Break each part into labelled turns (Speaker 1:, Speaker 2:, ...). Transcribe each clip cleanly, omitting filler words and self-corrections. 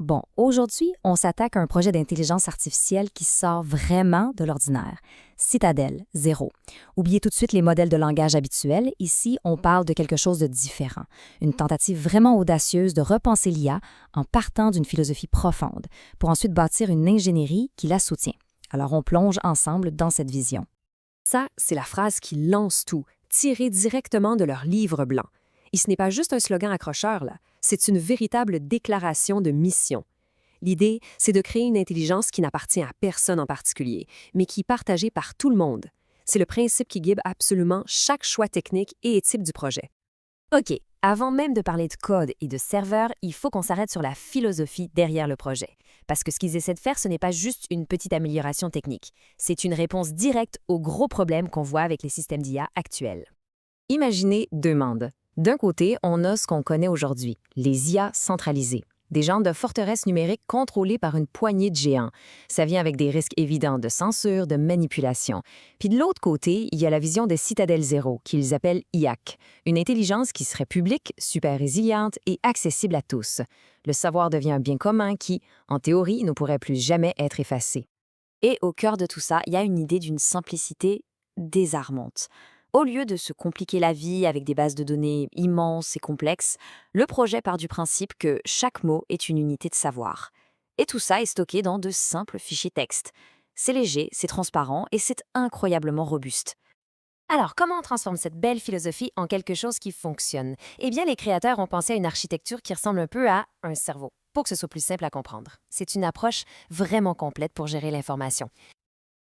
Speaker 1: Bon, aujourd'hui, on s'attaque à un projet d'intelligence artificielle qui sort vraiment de l'ordinaire. Citadel Zero. Oubliez tout de suite les modèles de langage habituels. Ici, on parle de quelque chose de différent. Une tentative vraiment audacieuse de repenser l'IA en partant d'une philosophie profonde, pour ensuite bâtir une ingénierie qui la soutient. Alors, on plonge ensemble dans cette vision.
Speaker 2: Ça, c'est la phrase qui lance tout, tirée directement de leur livre blanc. Et ce n'est pas juste un slogan accrocheur, là. C'est une véritable déclaration de mission. L'idée, c'est de créer une intelligence qui n'appartient à personne en particulier, mais qui est partagée par tout le monde. C'est le principe qui guide absolument chaque choix technique et éthique du projet.
Speaker 1: OK, avant même de parler de code et de serveur, il faut qu'on s'arrête sur la philosophie derrière le projet. Parce que ce qu'ils essaient de faire, ce n'est pas juste une petite amélioration technique. C'est une réponse directe aux gros problèmes qu'on voit avec les systèmes d'IA actuels. Imaginez deux mondes. D'un côté, on a ce qu'on connaît aujourd'hui, les IA centralisées. Des genres de forteresses numériques contrôlées par une poignée de géants. Ça vient avec des risques évidents de censure, de manipulation. Puis de l'autre côté, il y a la vision de Citadel Zero, qu'ils appellent IAC, une intelligence qui serait publique, super résiliente et accessible à tous. Le savoir devient un bien commun qui, en théorie, ne pourrait plus jamais être effacé. Et au cœur de tout ça, il y a une idée d'une simplicité désarmante. Au lieu de se compliquer la vie avec des bases de données immenses et complexes, le projet part du principe que chaque mot est une unité de savoir. Et tout ça est stocké dans de simples fichiers texte. C'est léger, c'est transparent et c'est incroyablement robuste. Alors, comment on transforme cette belle philosophie en quelque chose qui fonctionne? Eh bien, les créateurs ont pensé à une architecture qui ressemble un peu à un cerveau, pour que ce soit plus simple à comprendre. C'est une approche vraiment complète pour gérer l'information.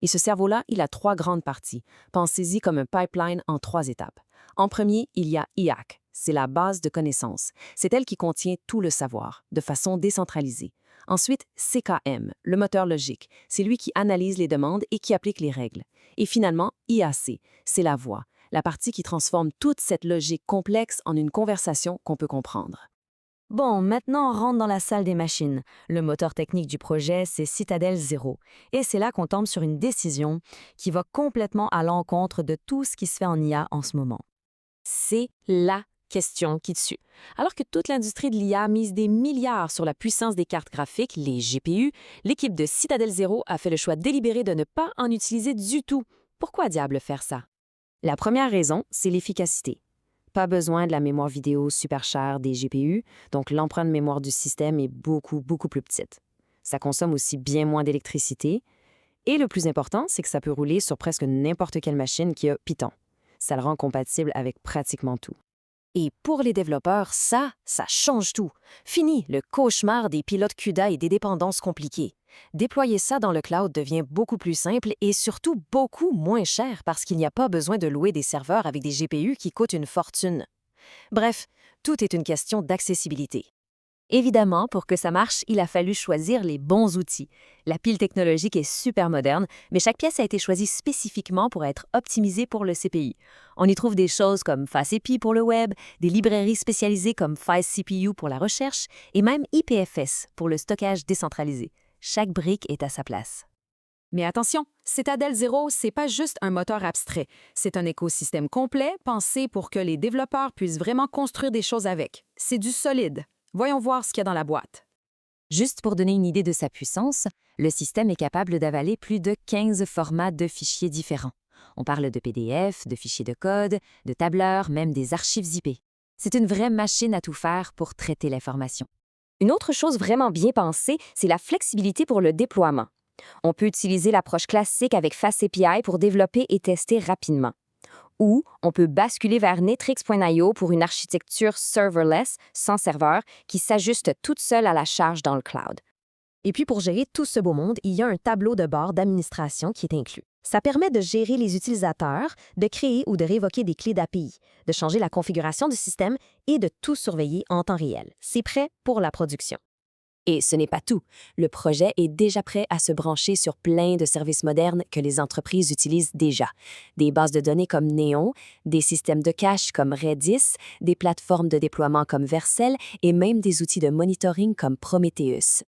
Speaker 2: Et ce cerveau-là, il a trois grandes parties. Pensez-y comme un pipeline en trois étapes. En premier, il y a IAC. C'est la base de connaissances. C'est elle qui contient tout le savoir, de façon décentralisée. Ensuite, CKM, le moteur logique. C'est lui qui analyse les demandes et qui applique les règles. Et finalement, IAC, c'est la voix, la partie qui transforme toute cette logique complexe en une conversation qu'on peut comprendre.
Speaker 1: Bon, maintenant on rentre dans la salle des machines. Le moteur technique du projet, c'est Citadel Zero. Et c'est là qu'on tombe sur une décision qui va complètement à l'encontre de tout ce qui se fait en IA en ce moment.
Speaker 2: C'est la question qui tue. Alors que toute l'industrie de l'IA mise des milliards sur la puissance des cartes graphiques, les GPU, l'équipe de Citadel Zero a fait le choix délibéré de ne pas en utiliser du tout. Pourquoi diable faire ça? La première raison, c'est l'efficacité. Pas besoin de la mémoire vidéo super chère des GPU, donc l'empreinte mémoire du système est beaucoup plus petite. Ça consomme aussi bien moins d'électricité. Et le plus important, c'est que ça peut rouler sur presque n'importe quelle machine qui a Python. Ça le rend compatible avec pratiquement tout. Et pour les développeurs, ça change tout. Fini le cauchemar des pilotes CUDA et des dépendances compliquées. Déployer ça dans le cloud devient beaucoup plus simple et surtout beaucoup moins cher parce qu'il n'y a pas besoin de louer des serveurs avec des GPU qui coûtent une fortune. Bref, tout est une question d'accessibilité. Évidemment, pour que ça marche, il a fallu choisir les bons outils. La pile technologique est super moderne, mais chaque pièce a été choisie spécifiquement pour être optimisée pour le CPI. On y trouve des choses comme FastAPI pour le web, des librairies spécialisées comme FastCPU pour la recherche et même IPFS pour le stockage décentralisé. Chaque brique est à sa place. Mais attention, Citadel Zero, c'est pas juste un moteur abstrait. C'est un écosystème complet pensé pour que les développeurs puissent vraiment construire des choses avec. C'est du solide. Voyons voir ce qu'il y a dans la boîte.
Speaker 1: Juste pour donner une idée de sa puissance, le système est capable d'avaler plus de 15 formats de fichiers différents. On parle de PDF, de fichiers de code, de tableurs, même des archives IP. C'est une vraie machine à tout faire pour traiter l'information.
Speaker 3: Une autre chose vraiment bien pensée, c'est la flexibilité pour le déploiement. On peut utiliser l'approche classique avec FastAPI pour développer et tester rapidement. Ou on peut basculer vers Netrix.io pour une architecture serverless, sans serveur, qui s'ajuste toute seule à la charge dans le cloud.
Speaker 4: Et puis pour gérer tout ce beau monde, il y a un tableau de bord d'administration qui est inclus. Ça permet de gérer les utilisateurs, de créer ou de révoquer des clés d'API, de changer la configuration du système et de tout surveiller en temps réel. C'est prêt pour la production.
Speaker 2: Et ce n'est pas tout. Le projet est déjà prêt à se brancher sur plein de services modernes que les entreprises utilisent déjà. Des bases de données comme Neon, des systèmes de cache comme Redis, des plateformes de déploiement comme Vercel et même des outils de monitoring comme Prometheus.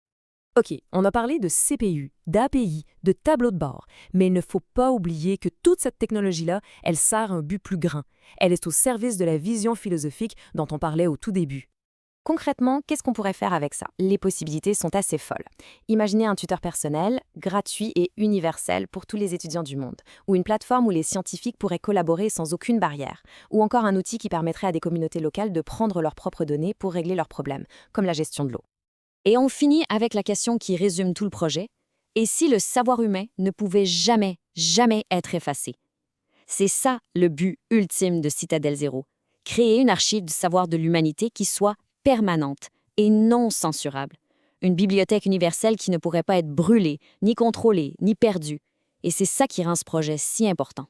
Speaker 5: OK, on a parlé de CPU, d'API, de tableau de bord, mais il ne faut pas oublier que toute cette technologie-là, elle sert un but plus grand. Elle est au service de la vision philosophique dont on parlait au tout début.
Speaker 1: Concrètement, qu'est-ce qu'on pourrait faire avec ça? Les possibilités sont assez folles. Imaginez un tuteur personnel, gratuit et universel pour tous les étudiants du monde, ou une plateforme où les scientifiques pourraient collaborer sans aucune barrière, ou encore un outil qui permettrait à des communautés locales de prendre leurs propres données pour régler leurs problèmes, comme la gestion de l'eau.
Speaker 3: Et on finit avec la question qui résume tout le projet. Et si le savoir humain ne pouvait jamais, jamais être effacé? C'est ça le but ultime de Citadel Zéro. Créer une archive du savoir de l'humanité qui soit permanente et non censurable. Une bibliothèque universelle qui ne pourrait pas être brûlée, ni contrôlée, ni perdue. Et c'est ça qui rend ce projet si important.